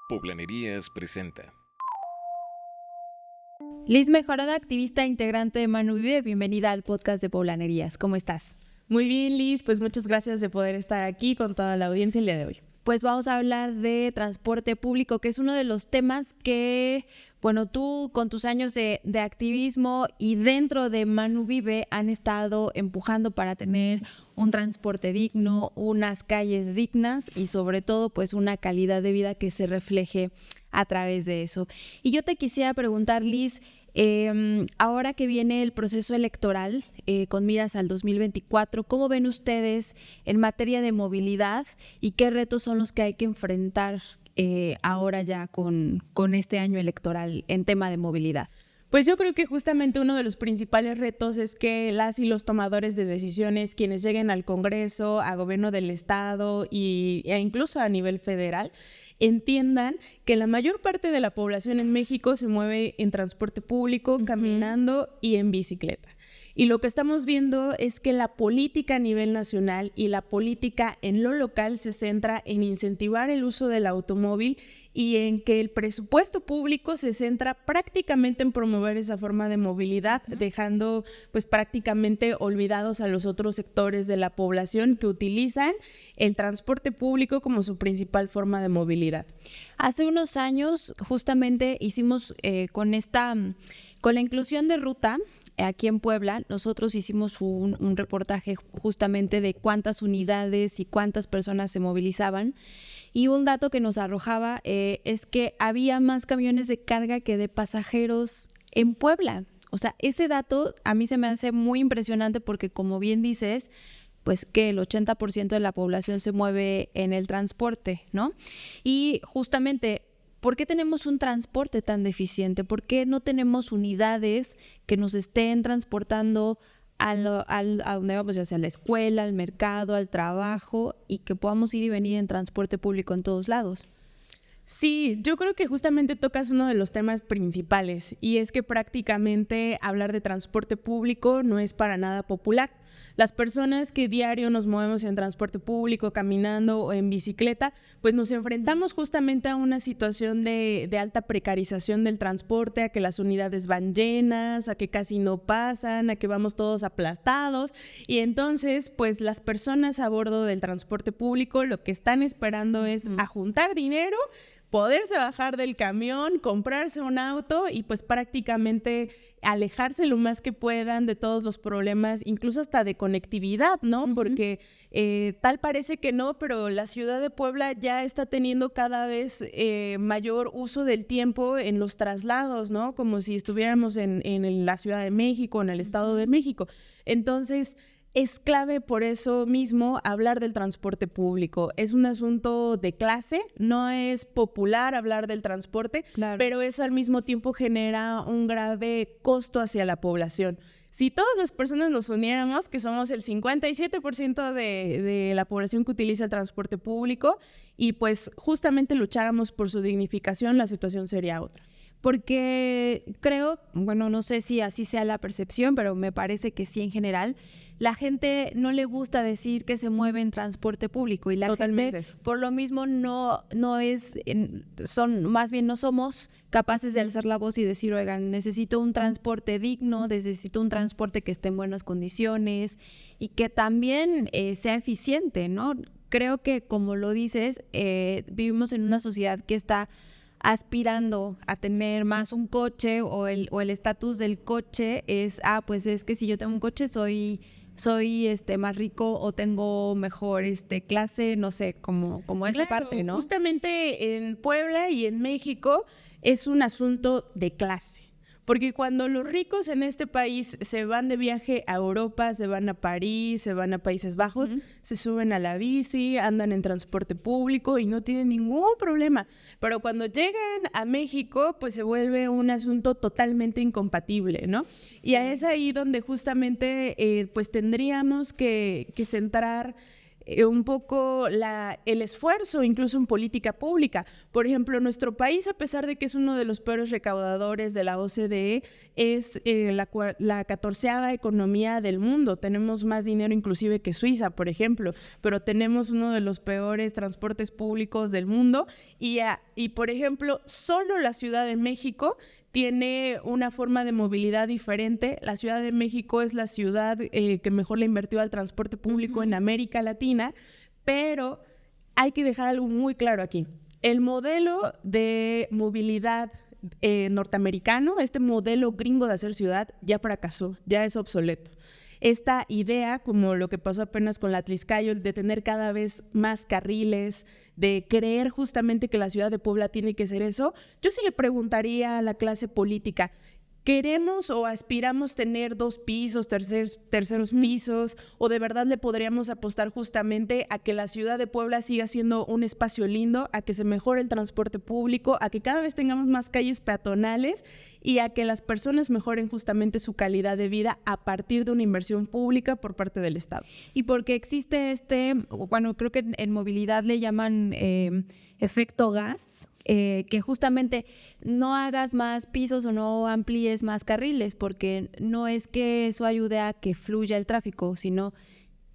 Poblanerías presenta. Liz Mejorada, activista e integrante de Manu Vive, bienvenida al podcast de Poblanerías. ¿Cómo estás? Muy bien, Liz, pues muchas gracias de poder estar aquí con toda la audiencia el día de hoy. Pues vamos a hablar de transporte público, que es uno de los temas que, tú con tus años de activismo y dentro de Manu Vive han estado empujando para tener un transporte digno, unas calles dignas y sobre todo pues una calidad de vida que se refleje a través de eso. Y yo te quisiera preguntar, Liz, ahora que viene el proceso electoral con miras al 2024, ¿cómo ven ustedes en materia de movilidad y qué retos son los que hay que enfrentar ahora ya con este año electoral en tema de movilidad? Pues yo creo que justamente uno de los principales retos es que las y los tomadores de decisiones, quienes lleguen al Congreso, a gobierno del Estado e incluso a nivel federal, entiendan que la mayor parte de la población en México se mueve en transporte público, caminando y en bicicleta. Y lo que estamos viendo es que la política a nivel nacional y la política en lo local se centra en incentivar el uso del automóvil y en que el presupuesto público se centra prácticamente en promover esa forma de movilidad, dejando pues prácticamente olvidados a los otros sectores de la población que utilizan el transporte público como su principal forma de movilidad. Hace unos años justamente hicimos con la inclusión de ruta. Aquí en Puebla, nosotros hicimos un reportaje justamente de cuántas unidades y cuántas personas se movilizaban. Y un dato que nos arrojaba es que había más camiones de carga que de pasajeros en Puebla. O sea, ese dato a mí se me hace muy impresionante porque, como bien dices, pues que el 80% de la población se mueve en el transporte, ¿no? Y justamente, ¿por qué tenemos un transporte tan deficiente? ¿Por qué no tenemos unidades que nos estén transportando a donde vamos, ya sea a la escuela, al mercado, al trabajo, y que podamos ir y venir en transporte público en todos lados? Sí, yo creo que justamente tocas uno de los temas principales y es que prácticamente hablar de transporte público no es para nada popular. Las personas que diario nos movemos en transporte público, caminando o en bicicleta, pues nos enfrentamos justamente a una situación de alta precarización del transporte, a que las unidades van llenas, a que casi no pasan, a que vamos todos aplastados. Y entonces, pues las personas a bordo del transporte público lo que están esperando es a juntar dinero, poderse bajar del camión, comprarse un auto y pues prácticamente alejarse lo más que puedan de todos los problemas, incluso hasta de conectividad, ¿no? Porque tal parece que no, pero la ciudad de Puebla ya está teniendo cada vez mayor uso del tiempo en los traslados, ¿no? Como si estuviéramos en la Ciudad de México, en el Estado de México. Entonces, es clave por eso mismo hablar del transporte público. Es un asunto de clase, no es popular hablar del transporte, claro, pero eso al mismo tiempo genera un grave costo hacia la población. Si todas las personas nos uniéramos, que somos el 57% de la población que utiliza el transporte público, y pues justamente lucháramos por su dignificación, la situación sería otra. Porque creo, no sé si así sea la percepción, pero me parece que sí en general, la gente no le gusta decir que se mueve en transporte público y la gente por lo mismo no somos capaces de alzar la voz y decir, oigan, necesito un transporte digno, necesito un transporte que esté en buenas condiciones y que también sea eficiente, ¿no? Creo que, como lo dices, vivimos en una sociedad que está aspirando a tener más un coche o el estatus del coche es, pues es que si yo tengo un coche soy más rico o tengo mejor clase, no sé, como esa parte, ¿no? Justamente en Puebla y en México es un asunto de clase. Porque cuando los ricos en este país se van de viaje a Europa, se van a París, se van a Países Bajos, se suben a la bici, andan en transporte público y no tienen ningún problema. Pero cuando llegan a México, pues se vuelve un asunto totalmente incompatible, ¿no? Sí. Y es ahí donde justamente pues tendríamos que centrar un poco el esfuerzo incluso en política pública. Por ejemplo, nuestro país, a pesar de que es uno de los peores recaudadores de la OCDE, es la 14ª economía del mundo. Tenemos más dinero inclusive que Suiza, por ejemplo, pero tenemos uno de los peores transportes públicos del mundo y por ejemplo, solo la Ciudad de México tiene una forma de movilidad diferente. La Ciudad de México es la ciudad que mejor le invirtió al transporte público en América Latina, pero hay que dejar algo muy claro aquí. El modelo de movilidad norteamericano, este modelo gringo de hacer ciudad, ya fracasó, ya es obsoleto. Esta idea, como lo que pasó apenas con la Atlixcáyotl, de tener cada vez más carriles, de creer justamente que la ciudad de Puebla tiene que ser eso, yo sí le preguntaría a la clase política, ¿queremos o aspiramos tener 2 pisos, terceros pisos, o de verdad le podríamos apostar justamente a que la ciudad de Puebla siga siendo un espacio lindo, a que se mejore el transporte público, a que cada vez tengamos más calles peatonales y a que las personas mejoren justamente su calidad de vida a partir de una inversión pública por parte del Estado? Y porque existe bueno, creo que en movilidad le llaman efecto gas, que justamente no hagas más pisos o no amplíes más carriles, porque no es que eso ayude a que fluya el tráfico, sino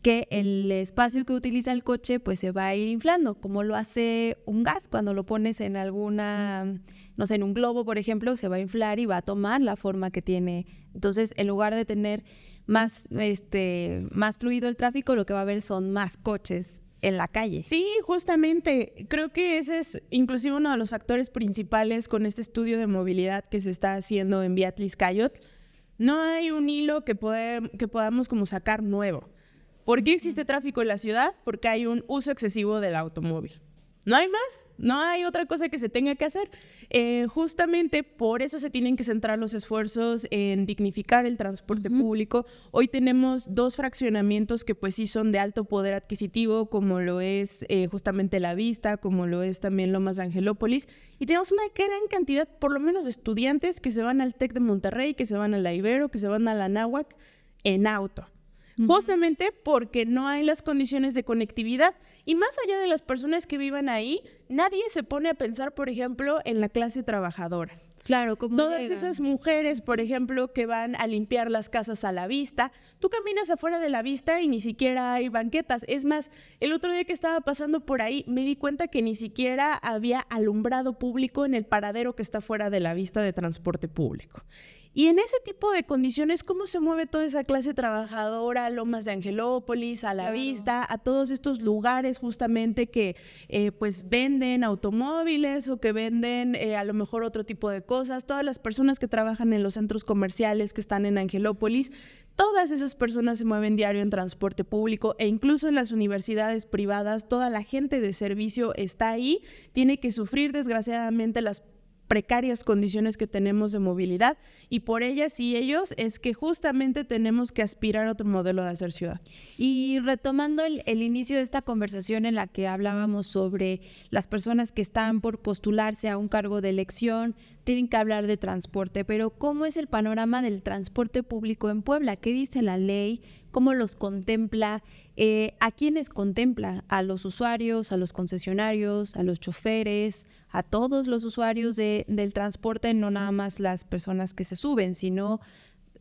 que el espacio que utiliza el coche pues se va a ir inflando, como lo hace un gas. Cuando lo pones en alguna, no sé, en un globo, por ejemplo, se va a inflar y va a tomar la forma que tiene. Entonces, en lugar de tener más fluido el tráfico, lo que va a haber son más coches en la calle. Sí, justamente. Creo que ese es inclusive uno de los factores principales con este estudio de movilidad que se está haciendo en Vía Atlixcáyotl. No hay un hilo que podamos como sacar nuevo. ¿Por qué existe tráfico en la ciudad? Porque hay un uso excesivo del automóvil. No hay más, no hay otra cosa que se tenga que hacer. Justamente por eso se tienen que centrar los esfuerzos en dignificar el transporte público. Hoy tenemos 2 fraccionamientos que pues sí son de alto poder adquisitivo, como lo es justamente La Vista, como lo es también Lomas de Angelópolis, y tenemos una gran cantidad, por lo menos de estudiantes que se van al TEC de Monterrey, que se van a la Ibero, que se van a la Anáhuac en auto. Justamente porque no hay las condiciones de conectividad. Y más allá de las personas que vivan ahí, nadie se pone a pensar, por ejemplo, en la clase trabajadora. Claro, como todas esas mujeres, por ejemplo, que van a limpiar las casas a La Vista, tú caminas afuera de La Vista y ni siquiera hay banquetas. Es más, el otro día que estaba pasando por ahí, me di cuenta que ni siquiera había alumbrado público en el paradero que está fuera de La Vista de transporte público. Y en ese tipo de condiciones, ¿cómo se mueve toda esa clase trabajadora a Lomas de Angelópolis, a La Vista, a todos estos lugares justamente que pues venden automóviles o que venden a lo mejor otro tipo de cosas? Todas las personas que trabajan en los centros comerciales que están en Angelópolis, todas esas personas se mueven diario en transporte público, e incluso en las universidades privadas, toda la gente de servicio está ahí, tiene que sufrir desgraciadamente las precarias condiciones que tenemos de movilidad, y por ellas y ellos es que justamente tenemos que aspirar a otro modelo de hacer ciudad. Y retomando el inicio de esta conversación en la que hablábamos sobre las personas que están por postularse a un cargo de elección, tienen que hablar de transporte, pero ¿cómo es el panorama del transporte público en Puebla? ¿Qué dice la ley? ¿Cómo los contempla? ¿A quiénes contempla? ¿A los usuarios, a los concesionarios, a los choferes, a todos los usuarios del transporte? No nada más las personas que se suben, sino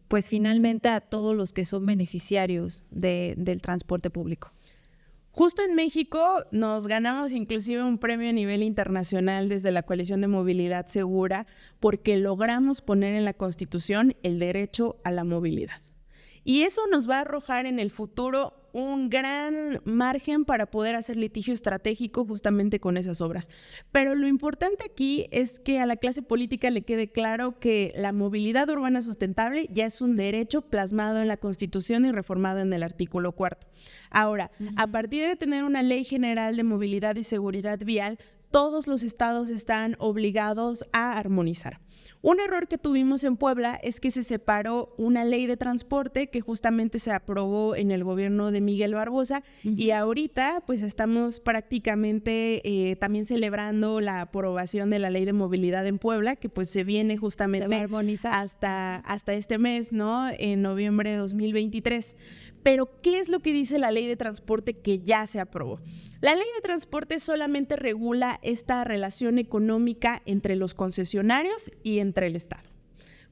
pues finalmente a todos los que son beneficiarios del transporte público. Justo en México nos ganamos inclusive un premio a nivel internacional desde la Coalición de Movilidad Segura, porque logramos poner en la Constitución el derecho a la movilidad. Y eso nos va a arrojar en el futuro un gran margen para poder hacer litigio estratégico justamente con esas obras. Pero lo importante aquí es que a la clase política le quede claro que la movilidad urbana sustentable ya es un derecho plasmado en la Constitución y reformado en el artículo 4º. Ahora, a partir de tener una ley general de movilidad y seguridad vial, todos los estados están obligados a armonizar. Un error que tuvimos en Puebla es que se separó una ley de transporte que justamente se aprobó en el gobierno de Miguel Barbosa, y ahorita pues estamos prácticamente también celebrando la aprobación de la ley de movilidad en Puebla, que pues se viene justamente hasta este mes, ¿no? En noviembre de 2023. Pero, ¿qué es lo que dice la ley de transporte que ya se aprobó? La ley de transporte solamente regula esta relación económica entre los concesionarios y entre el Estado.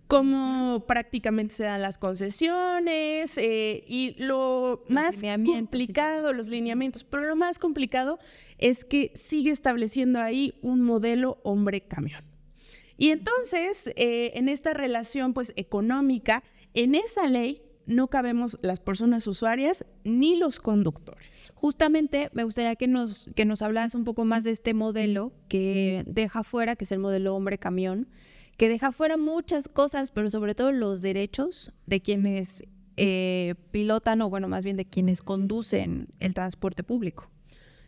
Cómo prácticamente se dan las concesiones y lo más complicado, los lineamientos, pero lo más complicado es que sigue estableciendo ahí un modelo hombre-camión. Y entonces, en esta relación pues económica, en esa ley no cabemos las personas usuarias ni los conductores. Justamente me gustaría que nos hablaras un poco más de este modelo que deja fuera, que es el modelo hombre-camión, que deja fuera muchas cosas, pero sobre todo los derechos de quienes pilotan, o bueno, más bien de quienes conducen el transporte público.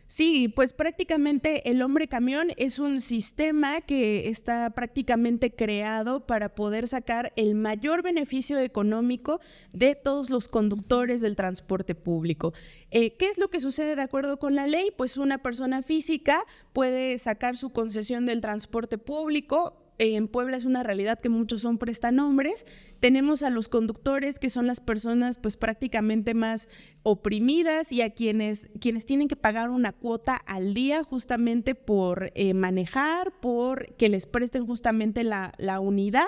Sí, pues prácticamente el hombre camión es un sistema que está prácticamente creado para poder sacar el mayor beneficio económico de todos los conductores del transporte público. ¿Qué es lo que sucede de acuerdo con la ley? Pues una persona física puede sacar su concesión del transporte público. En Puebla es una realidad que muchos son prestanombres. Tenemos a los conductores, que son las personas pues prácticamente más oprimidas y a quienes tienen que pagar una cuota al día justamente por manejar, por que les presten justamente la unidad.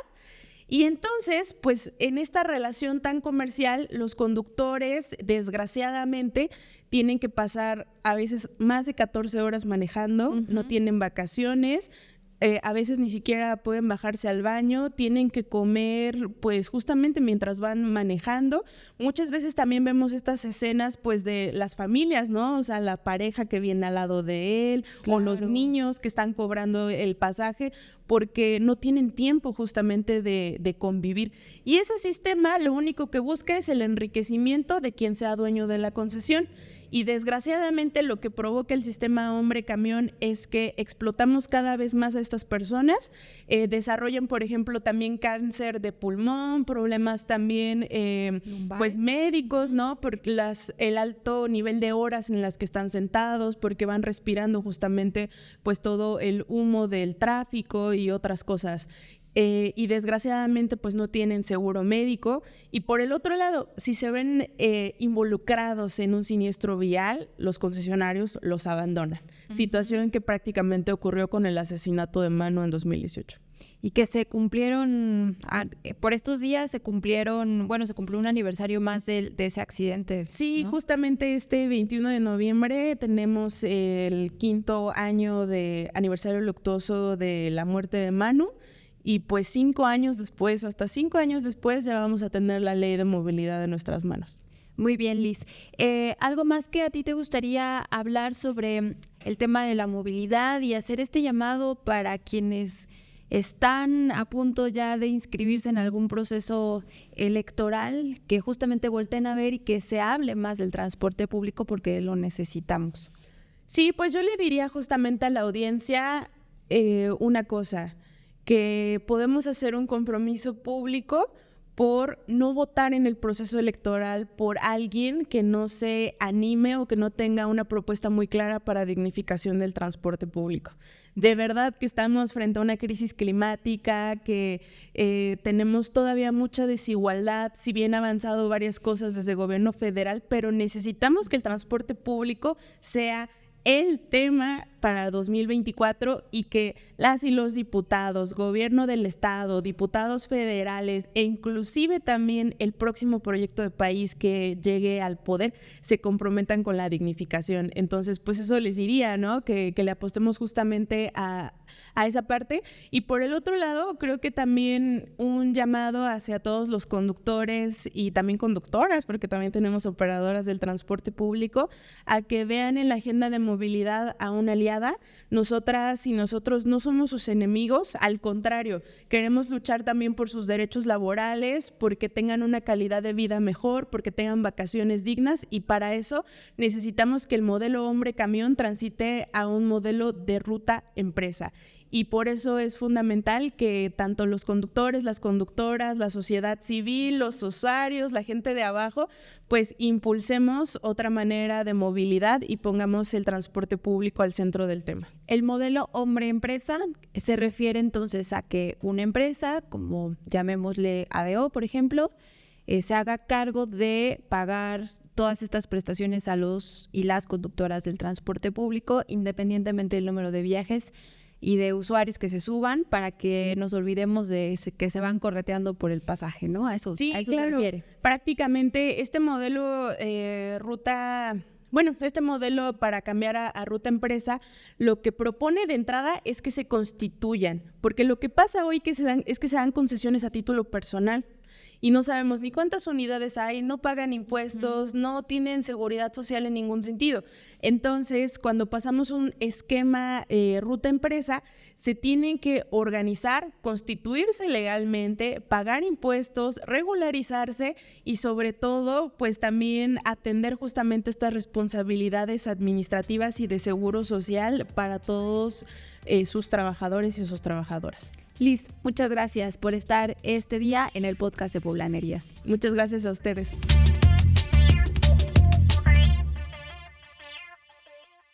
Y entonces, pues en esta relación tan comercial, los conductores, desgraciadamente, tienen que pasar a veces más de 14 horas manejando, no tienen vacaciones. A veces ni siquiera pueden bajarse al baño, tienen que comer pues justamente mientras van manejando. Muchas veces también vemos estas escenas pues de las familias, ¿no? O sea, la pareja que viene al lado de él, claro, o los niños que están cobrando el pasaje porque no tienen tiempo justamente de convivir. Y ese sistema lo único que busca es el enriquecimiento de quien sea dueño de la concesión. Y desgraciadamente lo que provoca el sistema hombre-camión es que explotamos cada vez más a estas personas, desarrollan, por ejemplo, también cáncer de pulmón, problemas también pues médicos, ¿no? Por el alto nivel de horas en las que están sentados, porque van respirando justamente pues todo el humo del tráfico y otras cosas. Y desgraciadamente pues no tienen seguro médico. Y por el otro lado, si se ven involucrados en un siniestro vial, los concesionarios los abandonan. Situación que prácticamente ocurrió con el asesinato de Manu en 2018. Y que se cumplieron, por estos días se cumplió un aniversario más de ese accidente. Sí, ¿no? Justamente este 21 de noviembre tenemos el 5º año de aniversario luctuoso de la muerte de Manu. Y pues 5 años después, hasta 5 años después, ya vamos a tener la ley de movilidad en nuestras manos. Muy bien, Liz. ¿Algo más que a ti te gustaría hablar sobre el tema de la movilidad y hacer este llamado para quienes están a punto ya de inscribirse en algún proceso electoral, que justamente volteen a ver y que se hable más del transporte público porque lo necesitamos? Sí, pues yo le diría justamente a la audiencia una cosa, que podemos hacer un compromiso público por no votar en el proceso electoral por alguien que no se anime o que no tenga una propuesta muy clara para dignificación del transporte público. De verdad que estamos frente a una crisis climática, que tenemos todavía mucha desigualdad, si bien ha avanzado varias cosas desde el gobierno federal, pero necesitamos que el transporte público sea el tema para 2024 y que las y los diputados, gobierno del estado, diputados federales e inclusive también el próximo proyecto de país que llegue al poder se comprometan con la dignificación. Entonces, pues eso les diría, ¿no? Que le apostemos justamente a esa parte. Y por el otro lado, creo que también un llamado hacia todos los conductores y también conductoras, porque también tenemos operadoras del transporte público, a que vean en la agenda de movilidad a una aliada. Nosotras y nosotros no somos sus enemigos, al contrario, queremos luchar también por sus derechos laborales, porque tengan una calidad de vida mejor, porque tengan vacaciones dignas, y para eso necesitamos que el modelo hombre-camión transite a un modelo de ruta-empresa. Y por eso es fundamental que tanto los conductores, las conductoras, la sociedad civil, los usuarios, la gente de abajo, pues impulsemos otra manera de movilidad y pongamos el transporte público al centro del tema. El modelo hombre-empresa se refiere entonces a que una empresa, como llamémosle ADO, por ejemplo, se haga cargo de pagar todas estas prestaciones a los y las conductoras del transporte público, independientemente del número de viajes y de usuarios que se suban, para que nos olvidemos de que se van correteando por el pasaje, ¿no? A eso Sí, se claro. refiere. Prácticamente este modelo este modelo para cambiar a ruta empresa, lo que propone de entrada es que se constituyan, porque lo que pasa hoy es que se dan concesiones a título personal y no sabemos ni cuántas unidades hay, no pagan impuestos, no tienen seguridad social en ningún sentido. Entonces, cuando pasamos un esquema ruta empresa, se tienen que organizar, constituirse legalmente, pagar impuestos, regularizarse y sobre todo, pues también atender justamente estas responsabilidades administrativas y de seguro social para todos sus trabajadores y sus trabajadoras. Liz, muchas gracias por estar este día en el podcast de Poblanerías. Muchas gracias a ustedes.